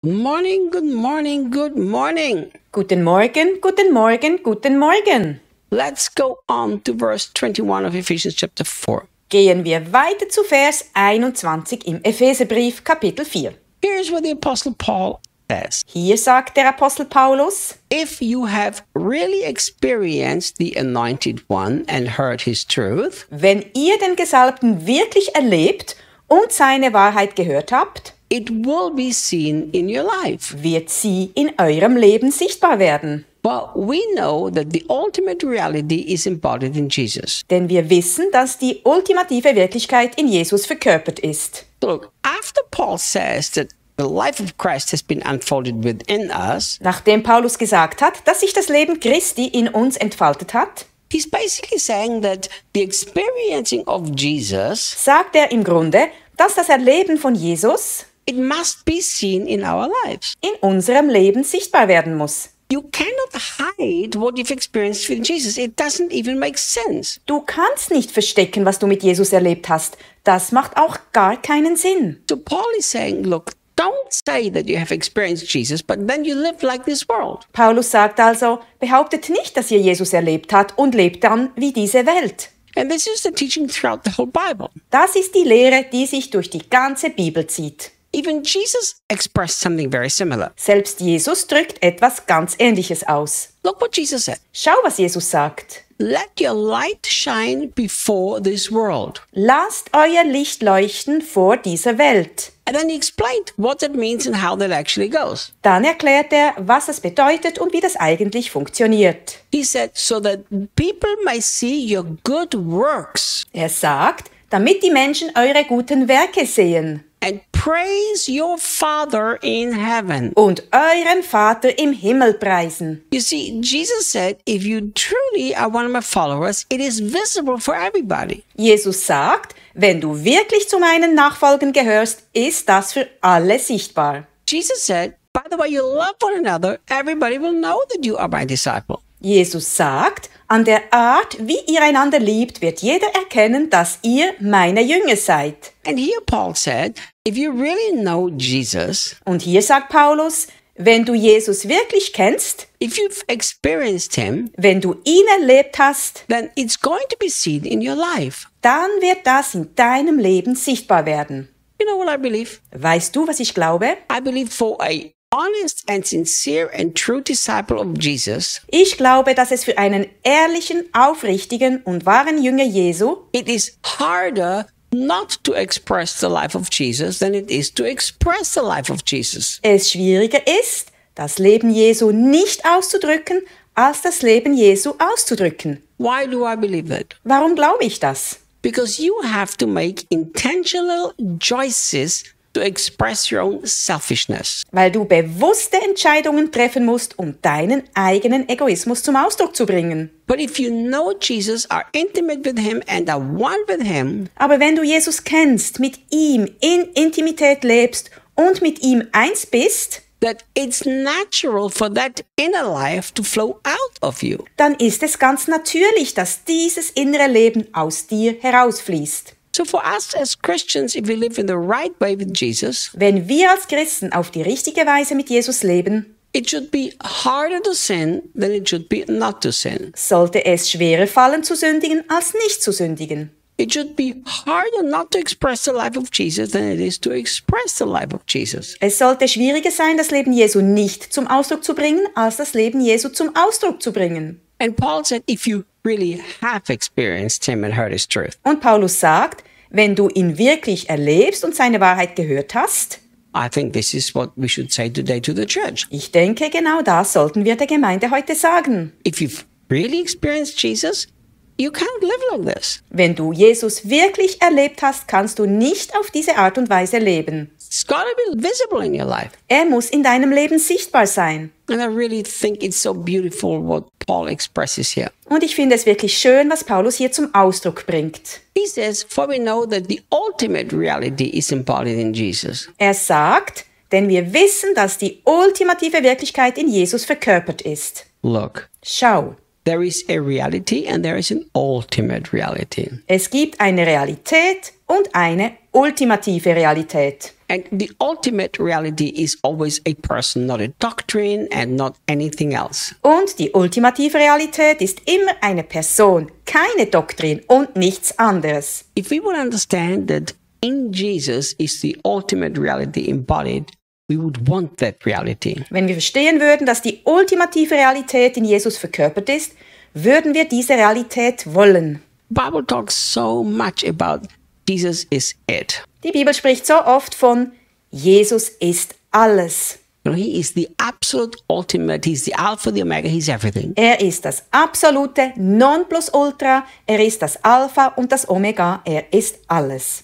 Good morning, good morning, good morning. Guten Morgen, guten Morgen, guten Morgen. Let's go on to verse 21 of Ephesians chapter 4. Gehen wir weiter zu Vers 21 im Epheserbrief, Kapitel 4. Here's what the Apostle Paul says. Hier sagt der Apostel Paulus: If you have really experienced the Anointed One and heard his truth, Wenn ihr den Gesalbten wirklich erlebt und seine Wahrheit gehört habt, it will be seen in your life. wird sie in eurem Leben sichtbar werden. Well, we know that the ultimate reality is embodied in Jesus. Denn wir wissen, dass die ultimative Wirklichkeit in Jesus verkörpert ist. Look, after Paul says that the life of Christ has been unfolded within us, Nachdem Paulus gesagt hat, dass sich das Leben Christi in uns entfaltet hat, he's basically saying that the experiencing of Jesus, sagt er im Grunde, dass das Erleben von Jesus it must be seen in our lives. in unserem Leben sichtbar werden muss. You cannot hide what you've experienced with Jesus. It doesn't even make sense. Du kannst nicht verstecken, was du mit Jesus erlebt hast. Das macht auch gar keinen Sinn. So Paul is saying, look, don't say that you have experienced Jesus, but then you live like this world. Paulus sagt also, behauptet nicht, dass ihr Jesus erlebt habt und lebt dann wie diese Welt. And this is the teaching throughout the whole Bible. Das ist die Lehre, die sich durch die ganze Bibel zieht. Even Jesus expressed something very similar. Selbst Jesus drückt etwas ganz Ähnliches aus. Look what Jesus said. Schau, was Jesus sagt. Let your light shine before this world. Lasst euer Licht leuchten vor dieser Welt. And then he explained what that means and how that actually goes. Dann erklärt er, was das bedeutet und wie das eigentlich funktioniert. He said, so that people may see your good works Er sagt, damit die Menschen eure guten Werke sehen and praise your Father in heaven. und euren Vater im Himmel preisen. You see, Jesus said, if you truly are one of my followers, it is visible for everybody. Jesus sagt, wenn du wirklich zu meinen Nachfolgen gehörst, ist das für alle sichtbar. Jesus said, by the way you love one another, everybody will know that you are my disciple. Jesus sagt, an der Art, wie ihr einander liebt, wird jeder erkennen, dass ihr meine Jünger seid. And here Paul said, if you really know Jesus, Und hier sagt Paulus, wenn du Jesus wirklich kennst, if you've experienced him, wenn du ihn erlebt hast, then it's going to be seen in your life. dann wird das in deinem Leben sichtbar werden. You know what I believe? Weißt du, was ich glaube? I believe for a honest and sincere and true disciple of Jesus, Ich glaube, dass es für einen ehrlichen, aufrichtigen und wahren Jünger Jesu it is harder not to express the life of Jesus than it is to express the life of Jesus. es schwieriger ist, das Leben Jesu nicht auszudrücken, als das Leben Jesu auszudrücken. Why do I believe that? Warum glaube ich das? Because you have to make intentional choices to express your own selfishness. Weil du bewusste Entscheidungen treffen musst, um deinen eigenen Egoismus zum Ausdruck zu bringen. But if you know Jesus, are intimate with him and are one with him, Aber wenn du Jesus kennst, mit ihm in Intimität lebst und mit ihm eins bist, that it's natural for that inner life to flow out of you. dann ist es ganz natürlich, dass dieses innere Leben aus dir herausfließt. So for us as Christians, if we live in the right way with Jesus, Wenn wir als Christen auf die richtige Weise mit Jesus leben, it should be harder to sin than it should be not to sin. sollte es schwerer fallen zu sündigen, als nicht zu sündigen. It should be harder not to express the life of Jesus than it is to express the life of Jesus. Es sollte schwieriger sein, das Leben Jesu nicht zum Ausdruck zu bringen, als das Leben Jesu zum Ausdruck zu bringen. And Paul said, if you really have experienced him and heard his truth, Und Paulus sagt, wenn du ihn wirklich erlebst und seine Wahrheit gehört hast, I think this is what we should say today to the church. ich denke, genau das sollten wir der Gemeinde heute sagen. If you've really experienced Jesus, you can't live like this. Wenn du Jesus wirklich erlebt hast, kannst du nicht auf diese Art und Weise leben. It's got to be visible in your life. Er muss in deinem Leben sichtbar sein. And I really think it's so beautiful what Paul expresses here. Und ich finde es wirklich schön, was Paulus hier zum Ausdruck bringt. He says, for we know that the ultimate reality is embodied in Jesus. Er sagt, denn wir wissen, dass die ultimative Wirklichkeit in Jesus verkörpert ist. Look, Schau, there is a reality and there is an ultimate reality. es gibt eine Realität und eine ultimative Realität. And the ultimate reality is always a person, not a doctrine and not anything else. Und die ultimative Realität ist immer eine Person, keine Doktrin und nichts anderes. If we would understand that in Jesus is the ultimate reality embodied, we would want that reality. Wenn wir verstehen würden, dass die ultimative Realität in Jesus verkörpert ist, würden wir diese Realität wollen. The Bible talks so much about Jesus is it. Die Bibel spricht so oft von Jesus ist alles. You know, he is the absolute ultimate. He's the Alpha, the Omega. He's everything. Er ist das absolute Nonplusultra, er ist das Alpha und das Omega, er ist alles.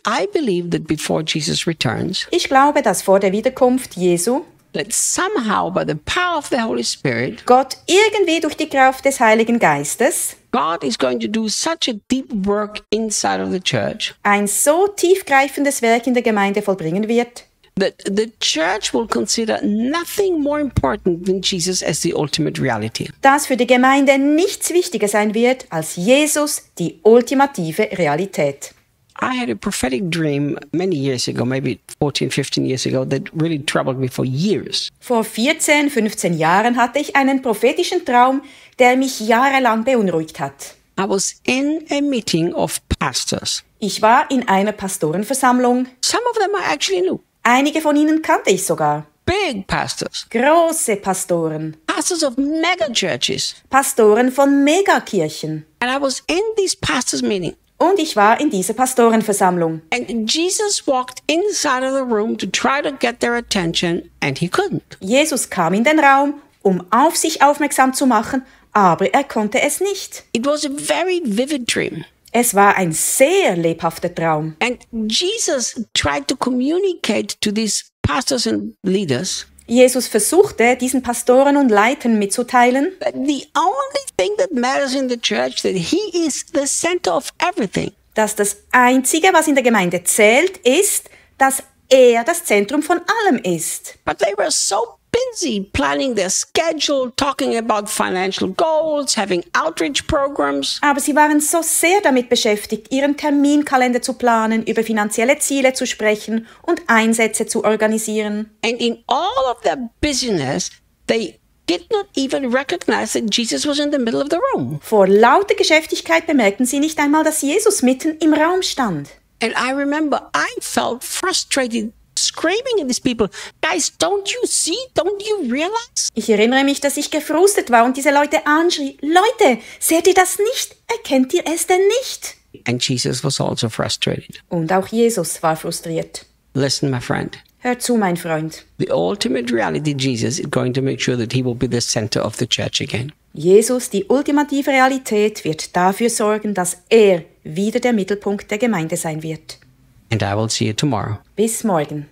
I believe that before Jesus returns, Ich glaube, dass vor der Wiederkunft Jesu that somehow by the power of the Holy Spirit, Gott irgendwie durch die Kraft des Heiligen Geistes God is going to do such a deep work inside of the church ein so tiefgreifendes Werk in der Gemeinde vollbringen wird, that the church will consider nothing more important than Jesus as the ultimate reality. dass für die Gemeinde nichts wichtiger sein wird als Jesus, die ultimative Realität. I had a prophetic dream many years ago, maybe 14, 15 years ago, that really troubled me for years. Vor 14, 15 Jahren hatte ich einen prophetischen Traum, der mich jahrelang beunruhigt hat. I was in a meeting of pastors. Ich war in einer Pastorenversammlung. Some of them I actually knew. Einige von ihnen kannte ich sogar. Big pastors. Große Pastoren. Pastors of mega churches. Pastoren von Megakirchen. And I was in this pastors meeting. Und ich war in dieser Pastorenversammlung. And Jesus walked inside of the room to try to get their attention, and he couldn't. Jesus kam in den Raum, um auf sich aufmerksam zu machen, aber er konnte es nicht. It was a very vivid dream. Es war ein sehr lebhafter Traum. And Jesus tried to communicate to these pastors and leaders Jesus versuchte, diesen Pastoren und Leitern mitzuteilen, that the only thing that matters in the church, that he is the center of everything. dass das Einzige, was in der Gemeinde zählt, ist, dass er das Zentrum von allem ist. But they were so busy planning their schedule, talking about financial goals, having outreach programs. Aber sie waren so sehr damit beschäftigt, ihren Terminkalender zu planen, über finanzielle Ziele zu sprechen und Einsätze zu organisieren. And in all of their busyness, they did not even recognize that Jesus was in the middle of the room. Vor lauter Geschäftigkeit bemerkten sie nicht einmal, dass Jesus mitten im Raum stand. And I remember I felt frustrated, screaming at these people, guys, don't you see? Don't you realize? Ich erinnere mich, dass ich gefrustet war und diese Leute anschrie, Leute, seht ihr das nicht? Erkennt ihr es denn nicht? And Jesus was also frustrated. Und auch Jesus war frustriert. Listen, my friend. Hör zu, mein Freund. The ultimate reality, Jesus, is going to make sure that he will be the center of the church again. Jesus, die ultimative Realität, wird dafür sorgen, dass er wieder der Mittelpunkt der Gemeinde sein wird. And I will see you tomorrow. Bis morgen.